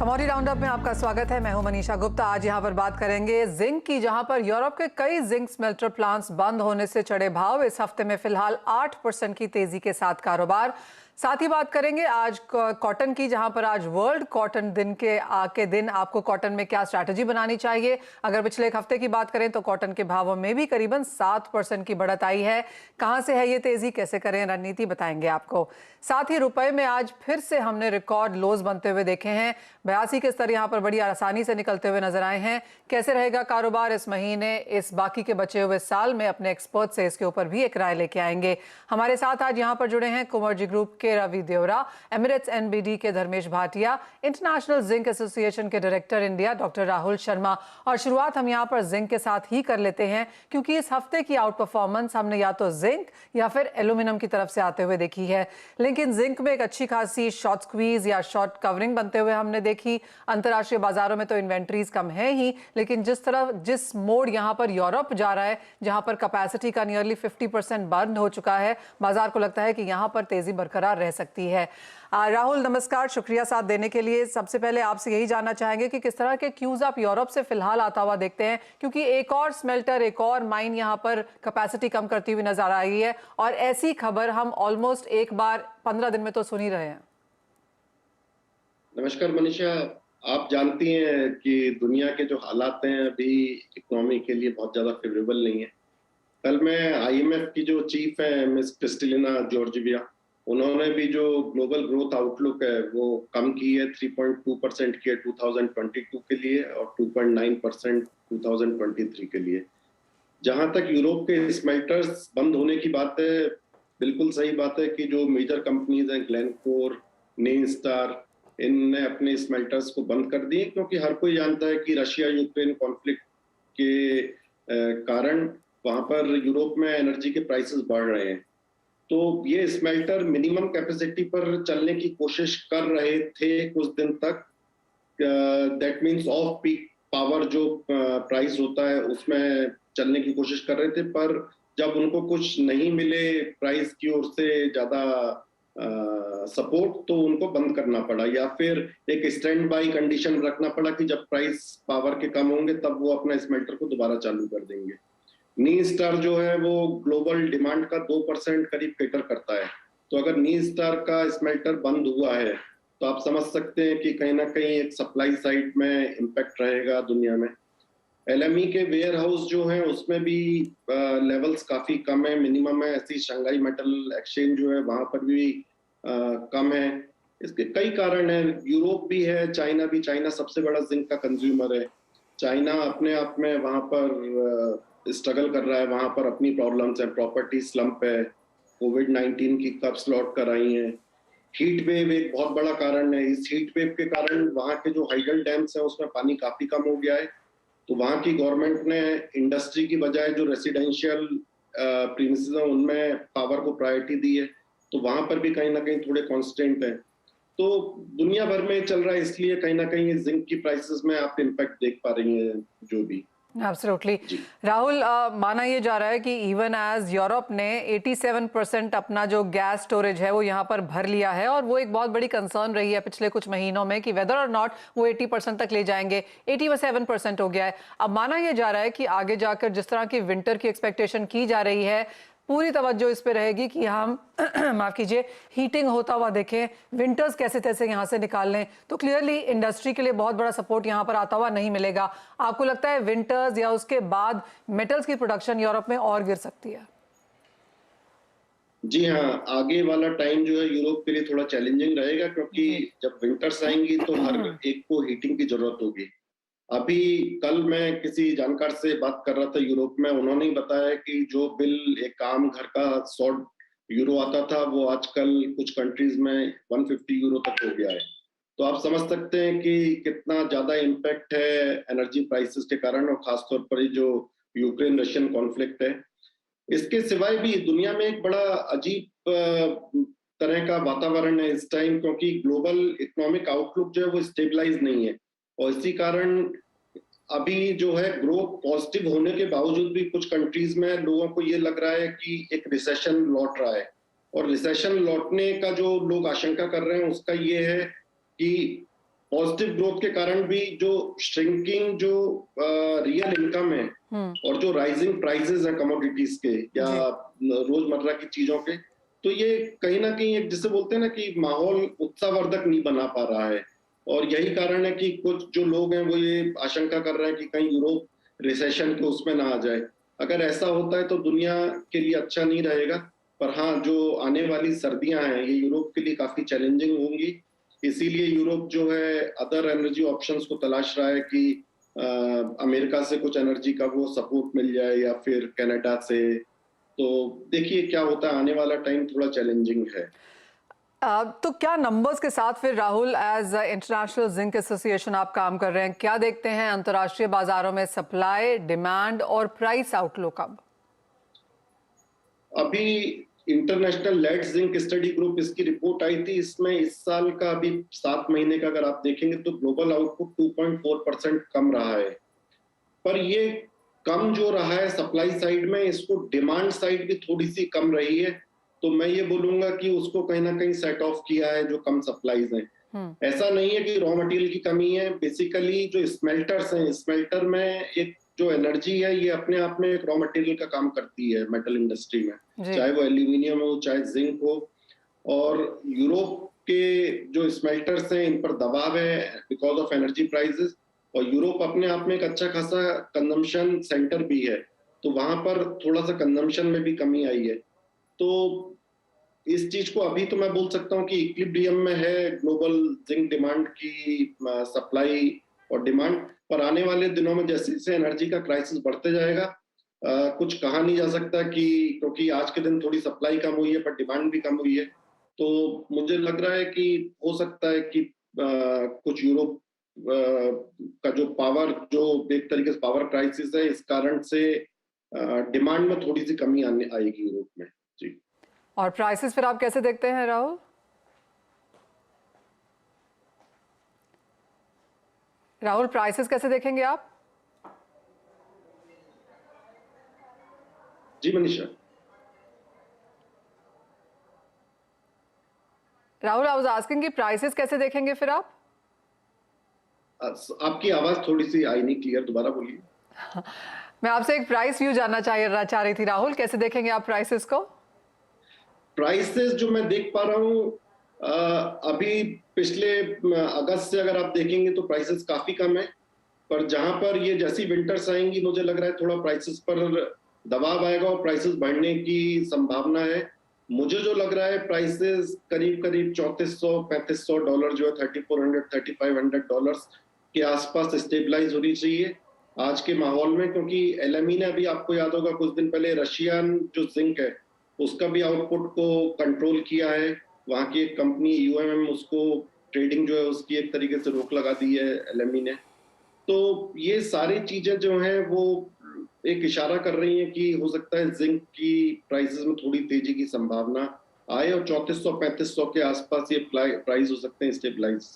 Commodity roundup में आपका स्वागत है। मैं हूं मनीषा गुप्ता। आज यहां पर बात करेंगे जिंक की, जहां पर यूरोप के कई जिंक स्मेल्टर प्लांट्स बंद होने से चढ़े भाव। इस हफ्ते में फिलहाल 8% की तेजी के साथ कारोबार। साथ ही बात करेंगे आज कॉटन की, जहां पर आज वर्ल्ड कॉटन दिन के दिन आपको कॉटन में क्या स्ट्रैटेजी बनानी चाहिए। अगर पिछले एक हफ्ते की बात करें तो कॉटन के भावों में भी करीबन 7% की बढ़त आई है। कहां से है ये तेजी, कैसे करें रणनीति, बताएंगे आपको। साथ ही रुपए में आज फिर से हमने रिकॉर्ड लोज बनते हुए देखे हैं। 82 के स्तर यहां पर बड़ी आसानी से निकलते हुए नजर आए हैं। कैसे रहेगा कारोबार इस महीने, इस बाकी के बचे हुए साल में, अपने एक्सपर्ट से इसके ऊपर भी एक राय लेके आएंगे। हमारे साथ आज यहां पर जुड़े हैं कुंवरजी ग्रुप के रवि देवरा, एमिरेट्स एनबीडी के Dharmesh Bhatia, International Zinc Association के director India doctor Rahul Sharma. और शुरुआत हम यहां पर जिंक के साथ ही कर लेते हैं, क्योंकि इस हफ्ते की आउट परफॉर्मेंस हमने या तो जिंक या फिर एल्यूमिनियम की तरफ से आते हुए देखी है। लेकिन जिंक में एक अच्छी खासी शॉर्ट स्क्वीज या शॉर्ट कवरिंग बनते हुए हमने देखी। अंतर्राष्ट्रीय बाजारों में तो इन्वेंट्रीज कम है ही, लेकिन जिस मोड यहां पर यूरोप जा रहा है, जहां पर कैपेसिटी का नियरली 50% बंद हो चुका है, बाजार को लगता है कि यहां पर तेजी बरकरार रह सकती है। राहुल नमस्कार, शुक्रिया साथ देने के लिए। सबसे पहले आपसे यही जानना चाहेंगे कि किस तरह के क्यूज आप यूरोप से फिलहाल आता हुआ देखते हैं, क्योंकि एक और स्मेल्टर, एक और माइन यहां पर कैपेसिटी कम करती हुई नजर आ रही है, और ऐसी खबर हम ऑलमोस्ट एक बार 15 दिन में तो सुन ही रहे हैं। नमस्कार मनीषा, आप जानती हैं कि दुनिया के जो हालात हैं अभी इकोनॉमी के लिए बहुत ज्यादा फेवरेबल नहीं है। कल मैं आईएमएफ की जो चीफ है मिस क्रिस्टलिना जॉर्जिवा, उन्होंने भी जो ग्लोबल ग्रोथ आउटलुक है वो कम की है, 3.2% की है 2022 के लिए और 2.9% 2023 के लिए। जहां तक यूरोप के स्मेल्टर्स बंद होने की बात है, बिल्कुल सही बात है कि जो मेजर कंपनीज हैं, ग्लेनकोर, नील स्टार, इनने अपने स्मेल्टर्स को बंद कर दिए, क्योंकि हर कोई जानता है कि रशिया यूक्रेन कॉन्फ्लिक्ट के कारण वहां पर यूरोप में एनर्जी के प्राइसेस बढ़ रहे हैं। तो ये स्मेल्टर मिनिमम कैपेसिटी पर चलने की कोशिश कर रहे थे कुछ दिन तक। That means off peak power जो प्राइस होता है उसमें चलने की कोशिश कर रहे थे, पर जब उनको कुछ नहीं मिले प्राइस की ओर से ज्यादा सपोर्ट, तो उनको बंद करना पड़ा, या फिर एक स्टैंड बाई कंडीशन रखना पड़ा कि जब प्राइस पावर के कम होंगे तब वो अपना स्मेल्टर को दोबारा चालू कर देंगे। नी स्टार जो है वो ग्लोबल डिमांड का 2% करीब कैटर करता है, तो अगर नी स्टार का स्मेल्टर बंद हुआ है तो आप समझ सकते हैं कि कहीं ना कहीं एक सप्लाई साइड में इम्पैक्ट रहेगा दुनिया में। एलएमई के वेयर हाउस जो है उसमें भी लेवल्स काफी कम है, मिनिमम है। ऐसी शंघाई मेटल एक्सचेंज जो है वहां पर भी कम है। इसके कई कारण है, यूरोप भी है, चाइना भी। चाइना सबसे बड़ा जिंक का कंज्यूमर है। चाइना अपने आप में वहां पर स्ट्रगल कर रहा है, वहां पर अपनी प्रॉब्लम्स है, प्रॉपर्टी स्लम्प है, कोविड-19 की कब स्लॉट कराई है, हीट वेव एक बहुत बड़ा कारण है। इस हीट वेव के कारण वहां के जो हाइडल डैम्स हैं उसमें पानी काफी कम हो गया है, तो वहां की गवर्नमेंट ने इंडस्ट्री की बजाय जो रेसिडेंशियल प्रीमिसेस हैं उनमें पावर को प्रायोरिटी दी है, तो वहां पर भी कहीं ना कहीं थोड़े कांस्टेंट है। तो दुनिया भर में चल रहा है, इसलिए कहीं ना कहीं जिंक की प्राइसेस में आप इम्पैक्ट देख पा रही हैं जो भी। एब्सोल्युटली। राहुल, माना ये जा रहा है कि इवन एज यूरोप ने 87% अपना जो गैस स्टोरेज है वो यहाँ पर भर लिया है, और वो एक बहुत बड़ी कंसर्न रही है पिछले कुछ महीनों में कि वेदर और नॉट वो 80% तक ले जाएंगे। 87% हो गया है। अब माना ये जा रहा है कि आगे जाकर जिस तरह की विंटर की एक्सपेक्टेशन की जा रही है, पूरी तवज्जो इस पे रहेगी कि हम माफ कीजिए हीटिंग होता हुआ देखें, विंटर्स कैसे तैसे यहाँ से निकाल लें, तो क्लियरली इंडस्ट्री के लिए बहुत बड़ा सपोर्ट यहाँ पर आता हुआ नहीं मिलेगा। आपको लगता है विंटर्स या उसके बाद मेटल्स की प्रोडक्शन यूरोप में और गिर सकती है? जी हाँ, आगे वाला टाइम जो है यूरोप के लिए थोड़ा चैलेंजिंग रहेगा, क्योंकि जब विंटर्स आएंगी तो हर एक को हीटिंग की जरूरत होगी। अभी कल मैं किसी जानकार से बात कर रहा था यूरोप में, उन्होंने ही बताया कि जो बिल एक आम घर का 100 यूरो आता था वो आजकल कुछ कंट्रीज में 150 यूरो तक हो गया है। तो आप समझ सकते हैं कि कितना ज्यादा इम्पैक्ट है एनर्जी प्राइसेस के कारण, और खासतौर पर ये जो यूक्रेन रशियन कॉन्फ्लिक्ट है। इसके सिवाय भी दुनिया में एक बड़ा अजीब तरह का वातावरण है इस टाइम, क्योंकि ग्लोबल इकोनॉमिक आउटलुक जो है वो स्टेबलाइज नहीं है, और इसी कारण अभी जो है ग्रोथ पॉजिटिव होने के बावजूद भी कुछ कंट्रीज में लोगों को ये लग रहा है कि एक रिसेशन लौट रहा है। और रिसेशन लौटने का जो लोग आशंका कर रहे हैं उसका ये है कि पॉजिटिव ग्रोथ के कारण भी जो श्रिंकिंग जो रियल इनकम है और जो राइजिंग प्राइसेस हैं कमोडिटीज के या रोजमर्रा की चीजों के, तो ये कहीं ना कहीं एक जिसे बोलते हैं ना कि माहौल उत्साहवर्धक नहीं बना पा रहा है। और यही कारण है कि कुछ जो लोग हैं वो ये आशंका कर रहे हैं कि कहीं यूरोप रिसेशन के उसमें ना आ जाए। अगर ऐसा होता है तो दुनिया के लिए अच्छा नहीं रहेगा। पर हाँ, जो आने वाली सर्दियां हैं ये यूरोप के लिए काफी चैलेंजिंग होंगी। इसीलिए यूरोप जो है अदर एनर्जी ऑप्शंस को तलाश रहा है कि अमेरिका से कुछ एनर्जी का वो सपोर्ट मिल जाए या फिर कनाडा से। तो देखिए क्या होता है, आने वाला टाइम थोड़ा चैलेंजिंग है। तो क्या नंबर्स के साथ फिर Rahul as International Zinc Association आप काम कर रहे हैं, क्या देखते हैं अंतर्राष्ट्रीय बाजारों में सप्लाई, डिमांड और प्राइस आउटलुक अब? अभी International Lead Zinc Study Group इसकी रिपोर्ट आई थी, इसमें इस साल का अभी 7 महीने का अगर आप देखेंगे तो ग्लोबल आउटपुट 2.4% कम रहा है। पर ये कम जो रहा है सप्लाई साइड में, इसको डिमांड साइड भी थोड़ी सी कम रही है। तो मैं ये बोलूंगा कि उसको कहीं ना कहीं सेट ऑफ किया है जो कम सप्लाईज हैं। ऐसा नहीं है कि रॉ मटेरियल की कमी है, बेसिकली जो स्मेल्टर्स हैं, स्मेल्टर में एक जो एनर्जी है ये अपने आप में एक रॉ मटेरियल का काम करती है मेटल इंडस्ट्री में, चाहे वो एल्यूमिनियम हो चाहे जिंक हो। और यूरोप के जो स्मेल्टर्स हैं इन पर दबाव है बिकॉज ऑफ एनर्जी प्राइसेस, और यूरोप अपने आप में एक अच्छा खासा कंजम्पशन सेंटर भी है, तो वहां पर थोड़ा सा कंजम्पशन में भी कमी आई है। तो इस चीज को अभी तो मैं बोल सकता हूँ कि इक्विलिब्रियम में है ग्लोबल जिंक डिमांड की, सप्लाई और डिमांड। पर आने वाले दिनों में जैसे जैसे एनर्जी का क्राइसिस बढ़ते जाएगा, कुछ कहा नहीं जा सकता कि क्योंकि आज के दिन थोड़ी सप्लाई कम हुई है पर डिमांड भी कम हुई है। तो मुझे लग रहा है कि हो सकता है कि कुछ यूरोप का जो पावर, जो एक तरीके से पावर क्राइसिस है, इस कारण से डिमांड में थोड़ी सी कमी आने आएगी यूरोप में। जी। और प्राइसेस फिर आप कैसे देखते हैं राहुल? राहुल प्राइसेस कैसे देखेंगे आप? जी Manisha. Rahul I was asking कि प्राइसेस कैसे देखेंगे फिर आप? आपकी आवाज थोड़ी सी आई नहीं क्लियर, दोबारा बोलिए। मैं आपसे एक प्राइस व्यू जानना चाह रही थी राहुल, कैसे देखेंगे आप प्राइसेस को? प्राइसेस जो मैं देख पा रहा हूँ अभी पिछले अगस्त से अगर आप देखेंगे तो प्राइसेस काफी कम है। पर जहां पर ये जैसी विंटर्स आएंगी मुझे लग रहा है थोड़ा प्राइसेस पर दबाव आएगा और प्राइसेस बढ़ने की संभावना है। मुझे जो लग रहा है प्राइसेस करीब करीब $3400-3500 जो है $3400-3500 के आसपास स्टेबलाइज होनी चाहिए आज के माहौल में। क्योंकि एलएमई ने अभी, आपको याद होगा कुछ दिन पहले रशियन जो जिंक है उसका भी आउटपुट को कंट्रोल किया है। वहां की एक कंपनी यूएमएम, उसको ट्रेडिंग जो है उसकी एक तरीके से रोक लगा दी है एलएमई ने। तो ये सारी चीजें जो हैं वो एक इशारा कर रही हैं कि हो सकता है जिंक की प्राइसेस में थोड़ी तेजी की संभावना आए और 3400-3500 के आसपास ये प्राइस हो सकते हैं स्टेबलाइज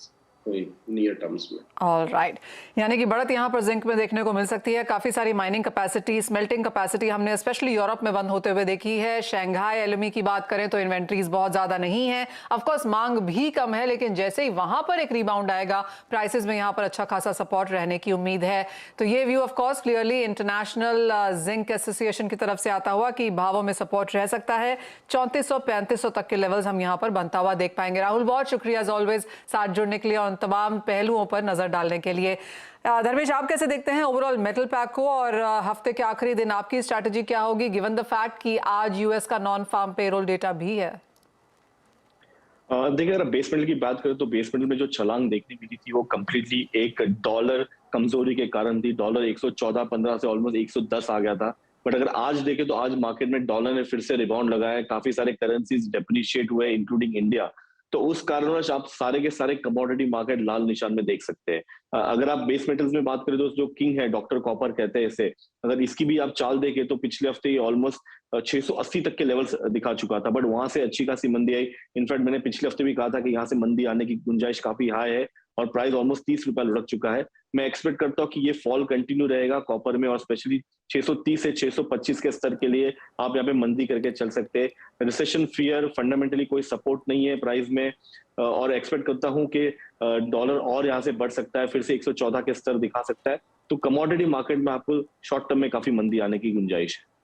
नियर टर्म्स में। ऑलराइट, यानी कि बढ़त यहाँ पर जिंक में देखने को मिल सकती है। काफी सारी माइनिंग कैपेसिटी, स्मेल्टिंग कैपेसिटी हमने स्पेशली यूरोप में बंद होते हुए देखी है। शंघाई एलएमई की बात करें तो इन्वेंट्रीज बहुत ज्यादा नहीं है। ऑफ कोर्स मांग भी कम है, लेकिन जैसे ही वहां पर एक रिबाउंड आएगा प्राइसेस में यहाँ पर अच्छा खासा सपोर्ट रहने की उम्मीद है। तो ये view of course clearly international Zinc association की तरफ से आता हुआ कि भावों में सपोर्ट रह सकता है। 3400-3500 तक के लेवल्स हम यहाँ पर बनता हुआ देख पाएंगे। राहुल, बहुत शुक्रिया एज ऑलवेज साथ जुड़ने के लिए और तमाम पहलुओं पर नजर डालने के लिए। धर्मेश, आप कैसे देखते हैं ओवरऑल मेटल पैक को, और हफ्ते के आखिरी दिन आपकी स्ट्रैटेजी क्या होगी गिवन द फैक्ट कि आज यूएस का नॉन फार्म पेरोल डेटा भी है? देखिए, अगर बेस मेटल की बात करें तो बेस मेटल में जो छलांग देखने मिली थी वो कंप्लीटली एक डॉलर कमजोरी के कारण थी। डॉलर 114-15 से ऑलमोस्ट 110 आ गया था। बट अगर आज देखें तो आज मार्केट में डॉलर ने फिर से रिबाउंड लगाया है। काफी सारे करेंसीज डेप्रिशिएट हुए इंक्लूडिंग इंडिया। तो उस कारणवश आप सारे के सारे कमोडिटी मार्केट लाल निशान में देख सकते हैं। अगर आप बेस मेटल्स में बात करें तो जो किंग है, डॉक्टर कॉपर कहते हैं इसे, अगर इसकी भी आप चाल देखें तो पिछले हफ्ते ये ऑलमोस्ट 680 तक के लेवल्स दिखा चुका था। बट वहां से अच्छी खासी मंदी आई। इनफैक्ट मैंने पिछले हफ्ते भी कहा था कि यहाँ से मंदी आने की गुंजाइश काफी हाई है। और प्राइस ऑलमोस्ट 30 रुपए लुढ़क चुका है। मैं एक्सपेक्ट करता हूँ कि ये फॉल कंटिन्यू रहेगा कॉपर में, और स्पेशली 630 से 625 के स्तर के लिए आप यहाँ पे मंदी करके चल सकते हैं। रिसेशन फियर, फंडामेंटली कोई सपोर्ट नहीं है प्राइस में, और एक्सपेक्ट करता हूँ कि डॉलर और यहाँ से बढ़ सकता है, फिर से 114 के स्तर दिखा सकता है। तो कमोडिटी मार्केट में आपको शॉर्ट टर्म में काफी मंदी आने की गुंजाइश है।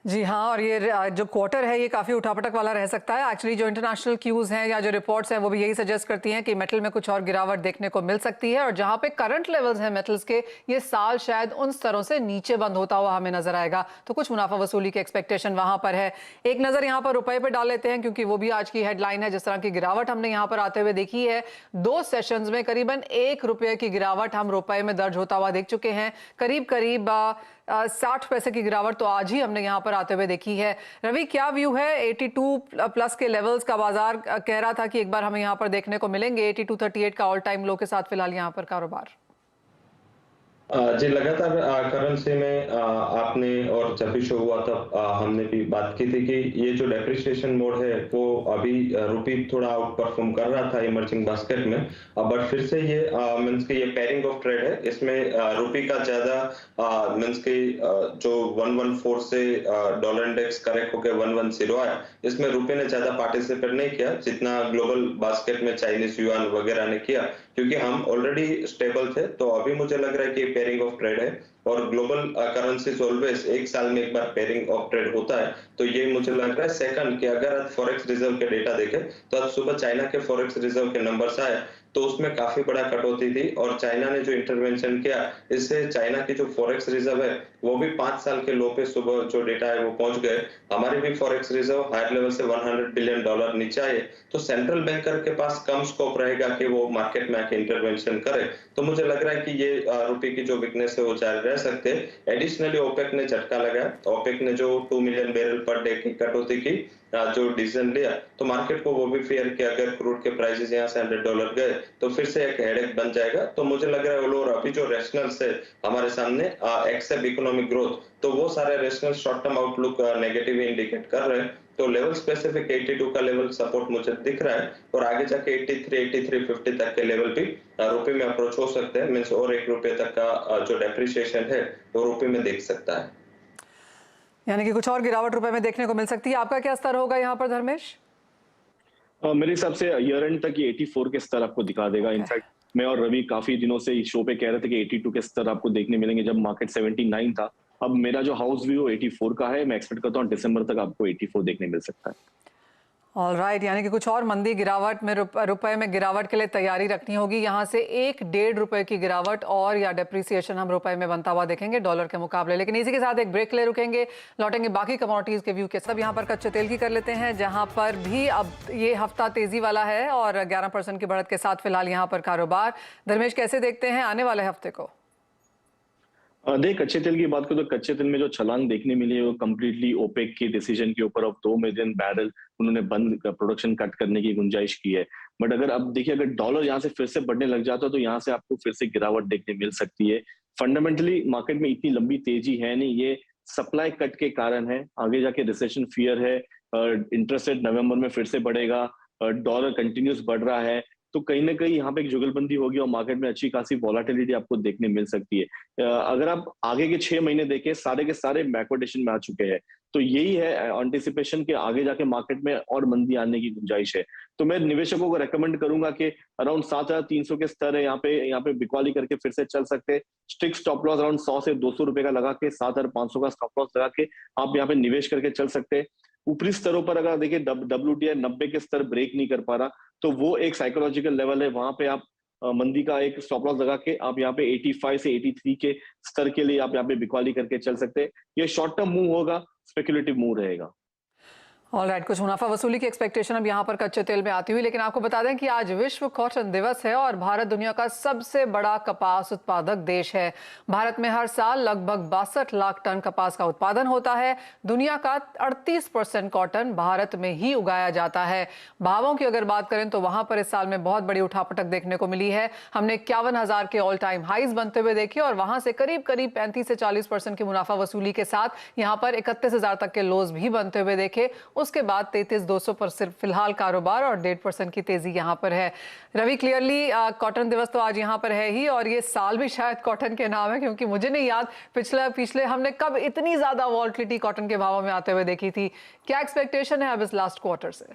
जी हाँ, और ये जो क्वार्टर है ये काफ़ी उठापटक वाला रह सकता है। एक्चुअली जो इंटरनेशनल क्यूज़ हैं या जो रिपोर्ट्स हैं वो भी यही सजेस्ट करती हैं कि मेटल में कुछ और गिरावट देखने को मिल सकती है, और जहाँ पे करंट लेवल्स हैं मेटल्स के, ये साल शायद उन स्तरों से नीचे बंद होता हुआ हमें नजर आएगा। तो कुछ मुनाफा वसूली की एक्सपेक्टेशन वहाँ पर है। एक नज़र यहाँ पर रुपए पर डाल लेते हैं, क्योंकि वो भी आज की हेडलाइन है। जिस तरह की गिरावट हमने यहाँ पर आते हुए देखी है, 2 सेशंस में करीबन 1 रुपये की गिरावट हम रुपए में दर्ज होता हुआ देख चुके हैं। करीब करीब 60 पैसे की गिरावट तो आज ही हमने यहाँ पर आते हुए देखी है। रवि, क्या व्यू है? 82 प्लस के लेवल्स का बाजार कह रहा था कि एक बार हमें यहाँ पर देखने को मिलेंगे। 8238 का ऑल टाइम लो के साथ फिलहाल यहाँ पर कारोबार। जी, लगातार करेंसी में आपने और जब भी शो हुआ था हमने भी बात की थी कि ये जो डेप्रिसिएशन मोड है वो अभी रुपी थोड़ा आउट परफॉर्म कर रहा था इमर्जिंग बास्केट में, बट फिर से ये मींस के ये पेयरिंग ऑफ ट्रेड है। इसमें रुपी का ज्यादा मींस के जो 114 से डॉलर इंडेक्स करेक्ट होकर 110 आया, इसमें रुपये ने ज्यादा पार्टिसिपेट नहीं किया जितना ग्लोबल बास्केट में चाइनीज युआन वगैरह ने किया, क्योंकि हम ऑलरेडी स्टेबल थे। तो अभी मुझे लग रहा है कि पेयरिंग ऑफ ट्रेड है, और ग्लोबल करेंसीज ऑलवेज एक साल में एक बार पेयरिंग ऑफ ट्रेड होता है। तो ये मुझे लग रहा है। सेकंड, कि अगर आज फॉरेक्स रिजर्व के डेटा देखें तो आज सुबह चाइना के फॉरेक्स रिजर्व के नंबर्स आए तो उसमें काफी बड़ा कटौती थी, और चाइना ने जो इंटरवेंशन किया इससे चाइना की जो फॉरेक्स रिजर्व है वो भी 5 साल के लो पे सुबह जो डेटा है वो पहुंच गए। हमारे भी फॉरेक्स रिजर्व हायर लेवल से $100 बिलियन नीचे आए। तो सेंट्रल बैंकर के पास कम स्कोप रहेगा कि वो मार्केट में आके इंटरवेंशन करे। तो मुझे लग रहा है कि ये रुपये की जो वीकनेस है वो जारी रह सकते हैं। एडिशनली ओपेक ने झटका लगाया। ओपेक ने जो 2 मिलियन बैरल पर डे की कटौती की, जो डिसीजन लिया, तो मार्केट को वो भी फेयर कि अगर क्रूड के प्राइसेस यहाँ से $100 गए तो फिर से एक हेडेक बन जाएगा। तो मुझे लग रहा है और अभी जो रेशनल्स है हमारे सामने एक्सेप्ट इकोनॉमिक ग्रोथ, तो वो सारे rational short term outlook negative indicate कर रहे हैं। तो लेवल स्पेसिफिक 82 का लेवल सपोर्ट मुझे दिख रहा है, और आगे जाके 83, 83.50 तक के लेवल भी रुपये में अप्रोच हो सकते हैं। मींस और 1 रुपये तक का जो डेप्रिसिएशन है वो रुपये में देख सकता है। यानी कि कुछ और गिरावट रुपए में देखने को मिल सकती है। आपका क्या स्तर होगा यहाँ पर धर्मेश? मेरे हिसाब से ईयर एंड तक ये 84 के स्तर आपको दिखा देगा। इनफैक्ट मैं और रवि काफी दिनों से इस शो पे कह रहे थे कि 82 के स्तर आपको देखने मिलेंगे, जब मार्केट 79 था। अब मेरा जो हाउस व्यू 84 का है। मैं एक्सपेक्ट करता हूँ दिसंबर तक आपको 84 देखने मिल सकता है। ऑल राइट, यानी कि कुछ और मंदी गिरावट में रुपए में गिरावट के लिए तैयारी रखनी होगी। यहाँ से 1-1.5 रुपए की गिरावट और या डेप्रिसिएशन हम रुपए में बनता हुआ देखेंगे डॉलर के मुकाबले। लेकिन इसी के साथ एक ब्रेक ले रुकेंगे, लौटेंगे बाकी कमोडिटीज के व्यू के। सब यहाँ पर कच्चे तेल की कर लेते हैं, जहाँ पर भी अब ये हफ्ता तेजी वाला है और 11% की बढ़त के साथ फिलहाल यहाँ पर कारोबार। धर्मेश, कैसे देखते हैं आने वाले हफ्ते को? देख, कच्चे तेल की बात करें तो कच्चे तेल में जो छलांग देखने मिली है वो कम्प्लीटली ओपेक के डिसीजन के ऊपर। अब 2 मिलियन बैरल उन्होंने बंद प्रोडक्शन कट करने की गुंजाइश की है। बट अगर अब देखिए, अगर डॉलर यहाँ से फिर से बढ़ने लग जाता है तो यहाँ से आपको फिर से गिरावट देखने मिल सकती है। फंडामेंटली मार्केट में इतनी लंबी तेजी है नहीं, ये सप्लाई कट के कारण है। आगे जाके रिसेशन फियर है, इंटरेस्ट रेट नवंबर में फिर से बढ़ेगा, डॉलर कंटिन्यूस बढ़ रहा है। तो कहीं ना कहीं यहाँ पे एक जुगलबंदी होगी और मार्केट में अच्छी खासी वॉलेटिलिटी आपको देखने मिल सकती है। अगर आप आगे के 6 महीने देखें, सारे के सारे बैकवर्डेशन में आ चुके हैं। तो यही है एंटिसिपेशन के आगे जाके मार्केट में और मंदी आने की गुंजाइश है। तो मैं निवेशकों को रेकमेंड करूंगा कि अराउंड 7300 के स्तर है, यहाँ पे बिकवाली करके फिर से चल सकते हैं। स्ट्रिक्ट स्टॉप लॉस अराउंड 100 से 200 रुपए का लगा के 7500 का स्टॉप लॉस लगा के आप यहाँ पे निवेश करके चल सकते हैं। ऊपरी स्तरों पर अगर देखिए WTI 90 के स्तर ब्रेक नहीं कर पा रहा, तो वो एक साइकोलॉजिकल लेवल है। वहां पे आप मंदी का एक स्टॉप लॉस लगा के आप यहाँ पे 85 से 83 के स्तर के लिए आप यहाँ पे बिकवाली करके चल सकते हैं। ये शॉर्ट टर्म मूव होगा, स्पेकुलेटिव मूव रहेगा। ऑल राइट, कुछ मुनाफा वसूली की एक्सपेक्टेशन अब यहाँ पर कच्चे तेल में आती हुई। लेकिन आपको बता दें कि आज विश्व कॉटन दिवस है और भारत दुनिया का सबसे बड़ा कपास उत्पादक देश है। भारत में हर साल लगभग 62 लाख टन कपास का उत्पादन होता है। दुनिया का 38% कॉटन भारत में ही उगाया जाता है। भावों की अगर बात करें तो वहां पर इस साल में बहुत बड़ी उठापटक देखने को मिली है। हमने 51,000 के ऑल टाइम हाइज बनते हुए देखे और वहां से करीब 35 से 40% की मुनाफा वसूली के साथ यहाँ पर 31,000 तक के लोज भी बनते हुए देखे। उसके बाद 33,200 पर सिर्फ फिलहाल कारोबार और 1.5% की तेजी यहाँ पर है। रवि, क्लियरली कॉटन दिवस तो आज यहाँ पर है ही, और ये साल भी शायद कॉटन के नाम है, क्योंकि मुझे नहीं याद पिछले हमने कब इतनी ज्यादा वॉल्टिलिटी कॉटन के भावों में आते हुए देखी थी। क्या एक्सपेक्टेशन है अब इस लास्ट क्वार्टर से?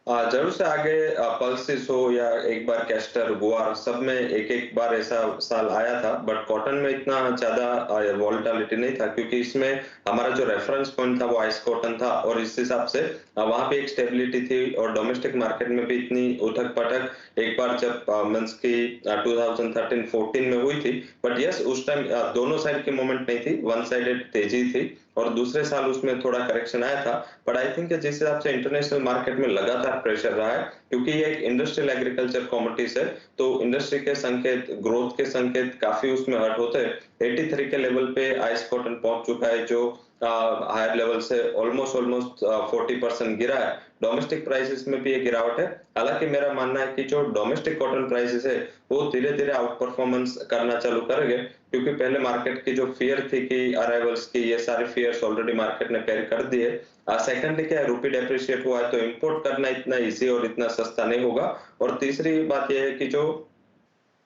जरूर से आगे पल्सिस हो या एक बार कैस्टर गुआर, सब में एक एक बार ऐसा साल आया था, बट कॉटन में इतना ज्यादा वॉलेटिलिटी नहीं था, क्योंकि इसमें हमारा जो रेफरेंस पॉइंट था वो आइस कॉटन था, और इस हिसाब से वहां पे एक स्टेबिलिटी थी, और डोमेस्टिक मार्केट में भी इतनी उठक पटक एक बार जब मंथ्स की 2013-14 में हुई थी, बट यस उस टाइम दोनों साइड की मोमेंट नहीं थी, वन साइडेड तेजी थी, और दूसरे साल उसमें थोड़ा करेक्शन आया था। बट आई थिंक जिस हिसाब से इंटरनेशनल मार्केट में लगातार प्रेशर रहा है, क्योंकि ये एक इंडस्ट्रियल एग्रीकल्चर कमोडिटीज है, तो इंडस्ट्री के संकेत, ग्रोथ के संकेत काफी उसमें हर्ट होते हैं। 83 के लेवल पे आइस कॉटन पहुंच चुका है, जो हायर लेवल से ऑलमोस्ट 40% गिरा है। डोमेस्टिक प्राइसेस में भी ये गिरावट है। हालांकि मेरा मानना है कि जो डोमेस्टिक कॉटन प्राइसेस है वो धीरे धीरे आउट परफॉर्मेंस करना चालू करेंगे, क्योंकि पहले मार्केट की जो फियर थी कि अराइवल्स की, ये सारी फियर्स ऑलरेडी मार्केट ने पैर कर दिए। सेकंडली क्या है, रुपी डेप्रिशिएट हुआ है, तो इंपोर्ट करना इतना इजी और इतना सस्ता नहीं होगा। और तीसरी बात यह है कि जो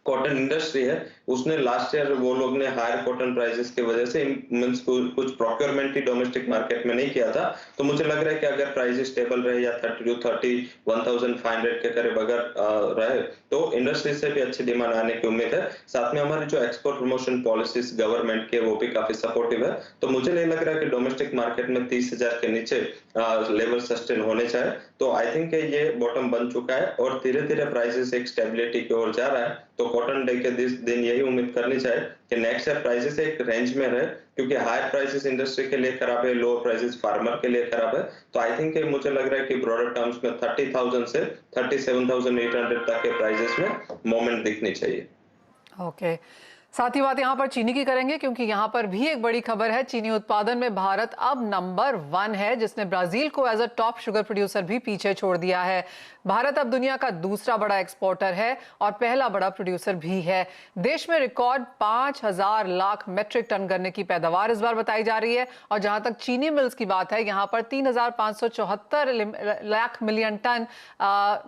कॉटन इंडस्ट्री है उसने लास्ट ईयर वो लोग ने हायर कॉटन प्राइसेस की वजह से मींस कुछ प्रोक्योरमेंट ही डोमेस्टिक मार्केट में नहीं किया था, तो मुझे लग रहा है कि अगर प्राइसेस स्टेबल रहे या 31,500 के करीब अगर रहे, तो इंडस्ट्री से भी अच्छी डिमांड आने की उम्मीद है। साथ में हमारी जो एक्सपोर्ट प्रमोशन पॉलिसीज गवर्नमेंट के वो भी काफी सपोर्टिव है, तो मुझे नहीं लग रहा है कि डोमेस्टिक मार्केट में 30,000 के नीचे लेवल सस्टेन होने चाहिए। तो आई थिंक ये बॉटम बन चुका है और धीरे धीरे प्राइसेस एक स्टेबिलिटी की ओर जा रहा है। तो कॉटन डे के दिन यही उम्मीद करनी चाहिए कि नेक्स्ट ईयर प्राइसेस एक रेंज में रहे, क्योंकि हायर प्राइसेस इंडस्ट्री के लिए खराब है, लोअर प्राइसेस फार्मर के लिए खराब है। तो आई थिंक मुझे लग रहा है कि ब्रॉडर टर्म्स में 30,000 से 37,800 तक के प्राइसेस में मोमेंट दिखनी चाहिए। ओके, साथ ही बात यहाँ पर चीनी की करेंगे, क्योंकि यहाँ पर भी एक बड़ी खबर है। चीनी उत्पादन में भारत अब नंबर 1 है, जिसने ब्राजील को as a top sugar producer भी पीछे छोड़ दिया है। भारत अब दुनिया का दूसरा बड़ा एक्सपोर्टर है और पहला बड़ा प्रोड्यूसर भी है। देश में रिकॉर्ड 5,000 लाख मेट्रिक टन गन्ने की पैदावार इस बार बताई जा रही है, और जहां तक चीनी मिल्स की बात है, यहाँ पर 3,574 lakh million tonne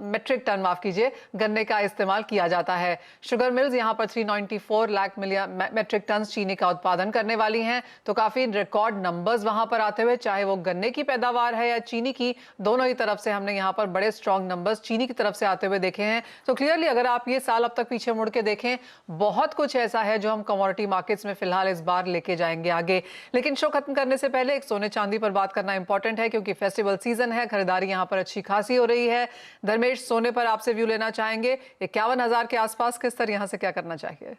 metric tonne माफ कीजिए गन्ने का इस्तेमाल किया जाता है। शुगर मिल्स यहाँ पर 394 लाख मिलियन मेट्रिक टन चीनी का उत्पादन करने वाली हैं। तो काफी रिकॉर्ड नंबर्स वहां पर आते हुए, चाहे वो गन्ने की पैदावार है या चीनी की, दोनों ही तरफ से हमने यहाँ पर बड़े स्ट्रॉन्ग नंबर्स चीनी की तरफ से आते हुए देखे हैं। तो क्लियरली अगर आप ये साल अब तक पीछे मुड़ के देखें, बहुत कुछ ऐसा है जो हम कमोडिटी मार्केट्स में फिलहाल इस बार लेके जाएंगे आगे। लेकिन शो खत्म करने से पहले एक सोने चांदी पर बात करना इंपॉर्टेंट है, क्योंकि फेस्टिवल सीजन है, खरीदारी यहाँ पर अच्छी खासी हो रही है। धर्मेश, सोने पर आपसे व्यू लेना चाहेंगे, 51,000 के आसपास किस तरह यहाँ से क्या करना चाहिए?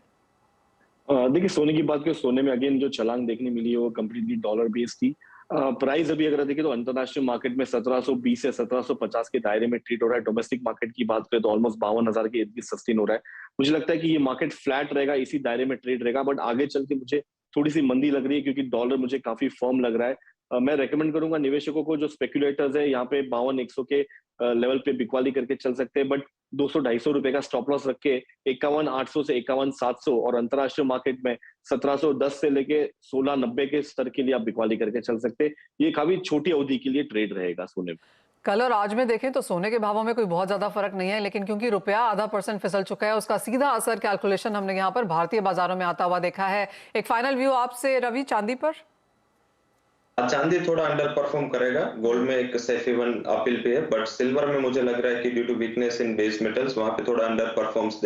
देखिए, सोने की बात करें, सोने में अगेन जो छलांग देखने मिली है वो कंप्लीटली डॉलर बेस्ड थी। प्राइस अभी अगर देखिए तो अंतरराष्ट्रीय मार्केट में 1720 से 1750 के दायरे में ट्रेड हो रहा है। डोमेस्टिक मार्केट की बात करें तो ऑलमोस्ट 52,000 के इर्द गिर्द सस्टेन हो रहा है। मुझे लगता है कि ये मार्केट फ्लैट रहेगा, इसी दायरे में ट्रेड रहेगा, बट आगे चल के मुझे थोड़ी सी मंदी लग रही है, क्योंकि डॉलर मुझे काफी फर्म लग रहा है। मैं रेकमेंड करूंगा निवेशकों को, जो स्पेकुलेटर्स है यहाँ पे 52,100 के लेवल पे बिकवाली करके चल सकते हैं, बट 200-250 रुपए का स्टॉप लॉस रख के 51,800 से 51,700 और अंतरराष्ट्रीय मार्केट में 1710 से लेके 1690 के स्तर के लिए आप बिकवाली करके चल सकते हैं। ये काफी छोटी अवधि के लिए ट्रेड रहेगा सोने में। कल और आज में देखें तो सोने के भावों में कोई बहुत ज्यादा फर्क नहीं है, लेकिन क्योंकि रुपया आधा % फिसल चुका है, उसका सीधा असर कैलकुलेशन हमने यहाँ पर भारतीय बाजारों में आता हुआ देखा है। एक फाइनल व्यू आपसे रवि, चांदी पर? चांदी थोड़ा अंडर परफॉर्म करेगा। गोल्ड में एक सेफ हेवन अपील पे है, बट सिल्वर में मुझे लग रहा है कि due to weakness in base metals वहां पे थोड़ा अंडर परफॉर्मेंस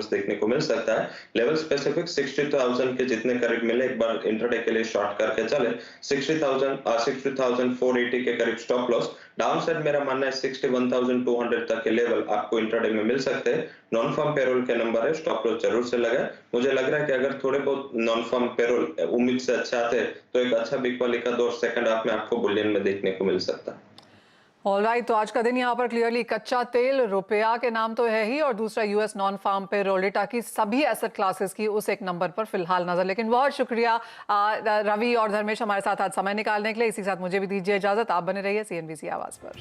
देखने को मिल सकता है। लेवल स्पेसिफिक 60,000 के जितने करीब मिले, एक बार इंट्राडे के लिए शॉर्ट करके चले। 60,480 के करीब स्टॉप लॉस। डाउन साइड मेरा मानना है 61,200 तक के लेवल आपको इंट्राडे में मिल सकते हैं। नॉन फार्म पेरोल के नंबर है, स्टॉप लॉस जरूर से लगाए। मुझे लग रहा है कि अगर थोड़े बहुत नॉन फार्म पेरोल उम्मीद से अच्छा आते हैं तो एक अच्छा बिकवाली का दौर सेकंड हाफ में आपको बुलियन में देखने को मिल सकता है। ऑलराइट, तो आज का दिन यहाँ पर क्लियरली कच्चा तेल रुपया के नाम तो है ही, और दूसरा US non farm payroll data की सभी एसेट क्लासेस की उस एक नंबर पर फिलहाल नजर। लेकिन बहुत शुक्रिया रवि और धर्मेश हमारे साथ आज समय निकालने के लिए। इसी के साथ मुझे भी दीजिए इजाजत। आप बने रहिए CNBC आवाज पर।